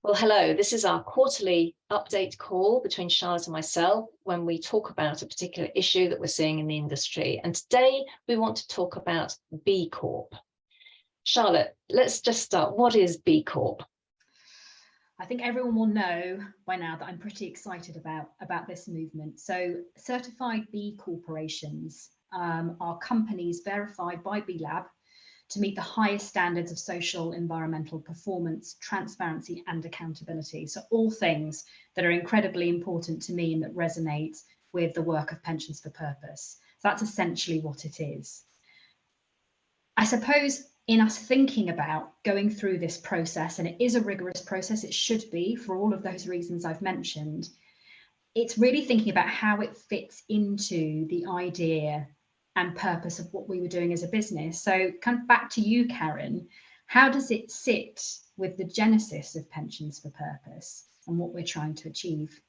Well, hello. This is our quarterly update call between Charlotte and myself when we talk about a particular issue that we're seeing in the industry. And today we want to talk about B Corp. Charlotte, let's just start. What is B Corp? I think everyone will know by now that I'm pretty excited about this movement. So certified B corporations are companies verified by B Lab to meet the highest standards of social, environmental performance, transparency, and accountability. So all things that are incredibly important to me and that resonate with the work of Pensions for Purpose. So that's essentially what it is. I suppose in us thinking about going through this process, and it is a rigorous process, it should be for all of those reasons I've mentioned, it's really thinking about how it fits into the idea and purpose of what we were doing as a business. So kind of back to you, Karen, how does it sit with the genesis of Pensions for Purpose and what we're trying to achieve?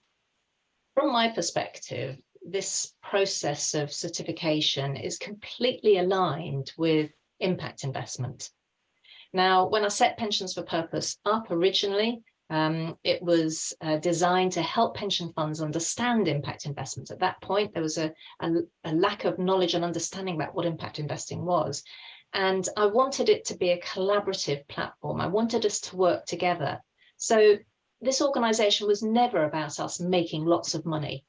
From my perspective, this process of certification is completely aligned with impact investment. Now, when I set Pensions for Purpose up originally, it was designed to help pension funds understand impact investments. At that point, there was a lack of knowledge and understanding about what impact investing was. And I wanted it to be a collaborative platform. I wanted us to work together. So this organization was never about us making lots of money.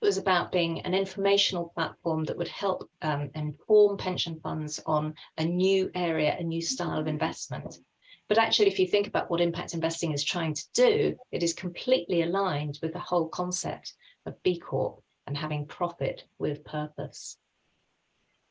It was about being an informational platform that would help inform pension funds on a new area, a new style of investment. But actually, if you think about what impact investing is trying to do, it is completely aligned with the whole concept of B Corp and having profit with purpose.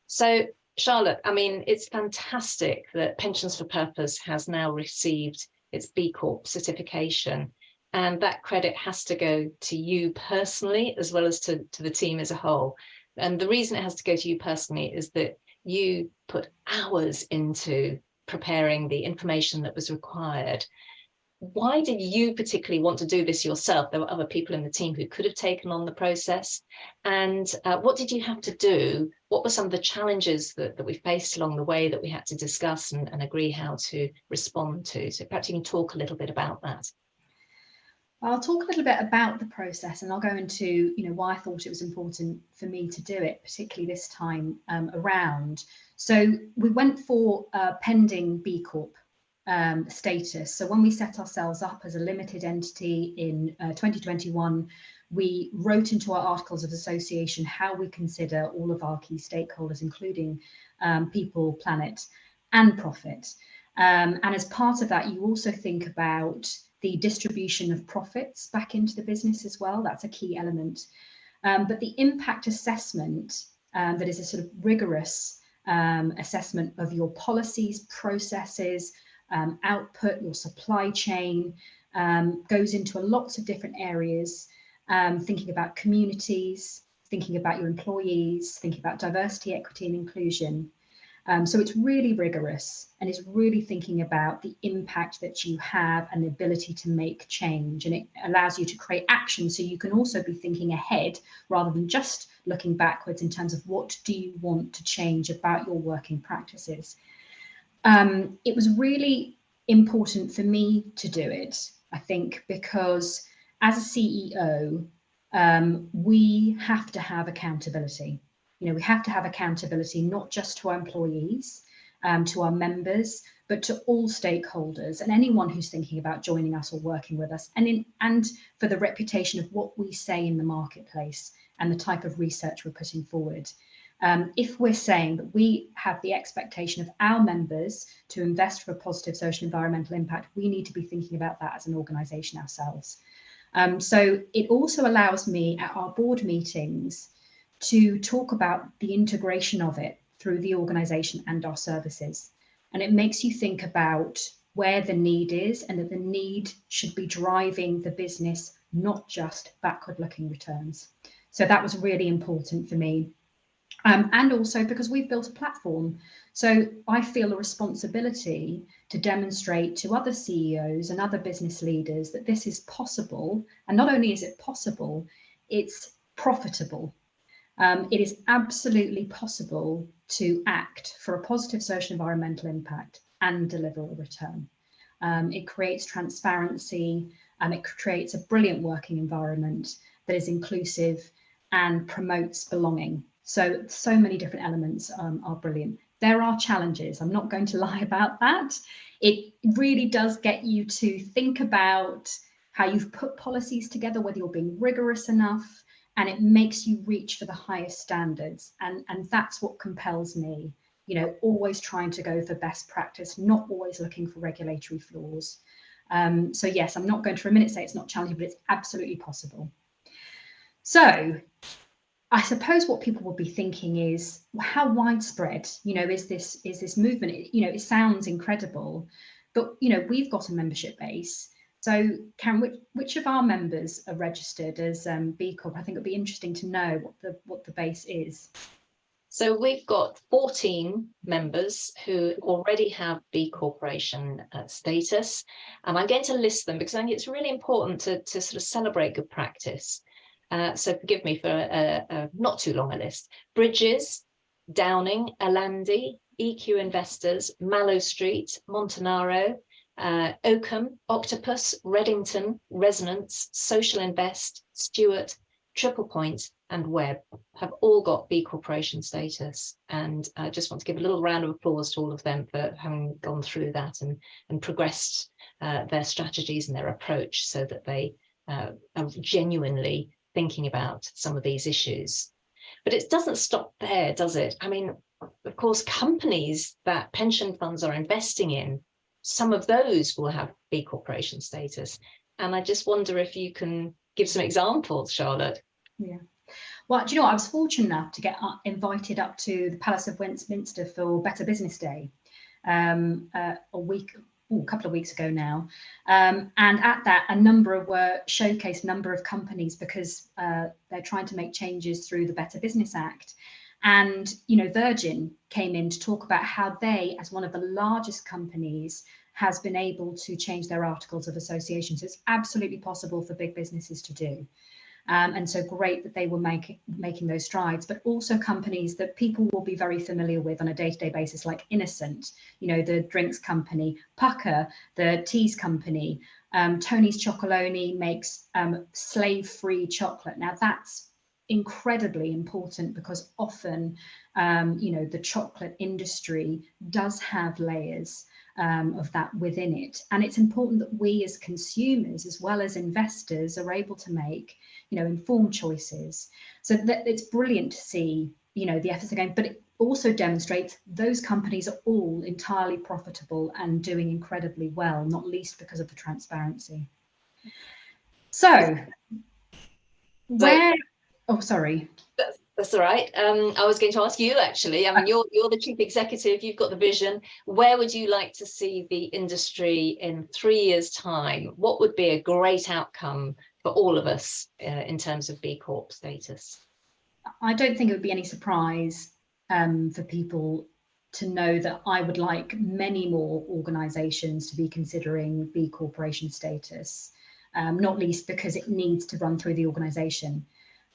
So, Charlotte, I mean, it's fantastic that Pensions for Purpose has now received its B Corp certification. And that credit has to go to you personally, as well as to the team as a whole. And the reason it has to go to you personally is that you put hours into preparing the information that was required. Why did you particularly want to do this yourself? There were other people in the team who could have taken on the process. And what did you have to do? What were some of the challenges that we faced along the way that we had to discuss and agree how to respond to? So perhaps you can talk a little bit about that. I'll talk a little bit about the process, and I'll go into why I thought it was important for me to do it, particularly this time around. So we went for pending B Corp status. So when we set ourselves up as a limited entity in 2021, we wrote into our articles of association how we consider all of our key stakeholders, including people, planet, and profit. And as part of that, you also think about the distribution of profits back into the business as well. That's a key element. But the impact assessment, that is a sort of rigorous assessment of your policies, processes, output, your supply chain, goes into lots of different areas, thinking about communities, thinking about your employees, thinking about diversity, equity, and inclusion. So it's really rigorous, and it's really thinking about the impact that you have and the ability to make change. And it allows you to create action, so you can also be thinking ahead rather than just looking backwards in terms of what do you want to change about your working practices. It was really important for me to do it, I think, because as a CEO, we have to have accountability. We have to have accountability, not just to our employees, to our members, but to all stakeholders and anyone who's thinking about joining us or working with us, and for the reputation of what we say in the marketplace and the type of research we're putting forward. If we're saying that we have the expectation of our members to invest for a positive social environmental impact, we need to be thinking about that as an organisation ourselves. So it also allows me at our board meetings to talk about the integration of it through the organisation and our services. And it makes you think about where the need is, and that the need should be driving the business, not just backward-looking returns. So that was really important for me. And also because we've built a platform. So I feel a responsibility to demonstrate to other CEOs and other business leaders that this is possible. And not only is it possible, it's profitable. It is absolutely possible to act for a positive social environmental impact and deliver a return. It creates transparency, and it creates a brilliant working environment that is inclusive and promotes belonging. So many different elements are brilliant. There are challenges. I'm not going to lie about that. It really does get you to think about how you've put policies together, whether you're being rigorous enough, and it makes you reach for the highest standards. And that's what compels me, you know, always trying to go for best practice, not always looking for regulatory flaws. So yes, I'm not going to for a minute say it's not challenging, but it's absolutely possible. So I suppose what people will be thinking is, well, how widespread, you know, is this movement? You know, it sounds incredible, but you know, we've got a membership base. So Karen, which of our members are registered as B Corp? I think it'd be interesting to know what the base is. So we've got 14 members who already have B Corporation status, and I'm going to list them because I think it's really important to sort of celebrate good practice. So forgive me for a not too long a list. Bridges, Downing, Alandi, EQ Investors, Mallow Street, Montanaro, Oakham, Octopus, Reddington, Resonance, Social Invest, Stewart, Triple Point, and Webb have all got B Corporation status. And I just want to give a little round of applause to all of them for having gone through that and progressed their strategies and their approach so that they are genuinely thinking about some of these issues. But it doesn't stop there, does it? I mean, of course, companies that pension funds are investing in, some of those will have B Corporation status. And I just wonder if you can give some examples, Charlotte. Yeah. Well, do you know what? I was fortunate enough to get invited up to the Palace of Westminster for Better Business Day a couple of weeks ago now. And at that, a number of showcased number of companies because they're trying to make changes through the Better Business Act. And, you know, Virgin came in to talk about how they, as one of the largest companies, has been able to change their articles of association. So it's absolutely possible for big businesses to do. And so great that they were making those strides, but also companies that people will be very familiar with on a day-to-day basis, like Innocent, you know, the drinks company, Pucker, the teas company, Tony's Chocolonely makes slave-free chocolate. Now that's incredibly important because often, you know, the chocolate industry does have layers of that within it. And it's important that we as consumers, as well as investors, are able to make, you know, informed choices. So that it's brilliant to see, you know, the efforts again, but it also demonstrates those companies are all entirely profitable and doing incredibly well, not least because of the transparency. So where, oh, sorry. That's all right. I was going to ask you, actually. I mean, you're the chief executive, you've got the vision. Where would you like to see the industry in 3 years' time? What would be a great outcome for all of us in terms of B Corp status? I don't think it would be any surprise for people to know that I would like many more organisations to be considering B Corporation status, not least because it needs to run through the organisation.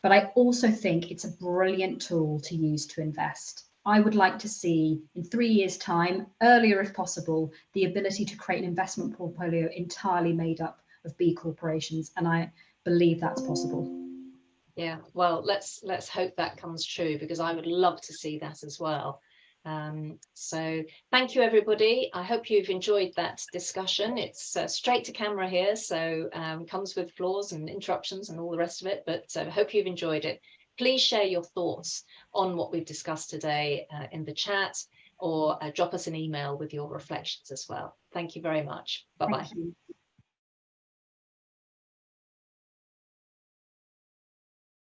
But I also think it's a brilliant tool to use to invest. I would like to see in 3 years' time, earlier if possible, the ability to create an investment portfolio entirely made up of B corporations. And I believe that's possible. Yeah, well, let's hope that comes true, because I would love to see that as well. So thank you, everybody. I hope you've enjoyed that discussion. It's straight to camera here, so comes with flaws and interruptions and all the rest of it, but I hope you've enjoyed it. Please share your thoughts on what we've discussed today in the chat, or drop us an email with your reflections as well. Thank you very much. Bye-bye.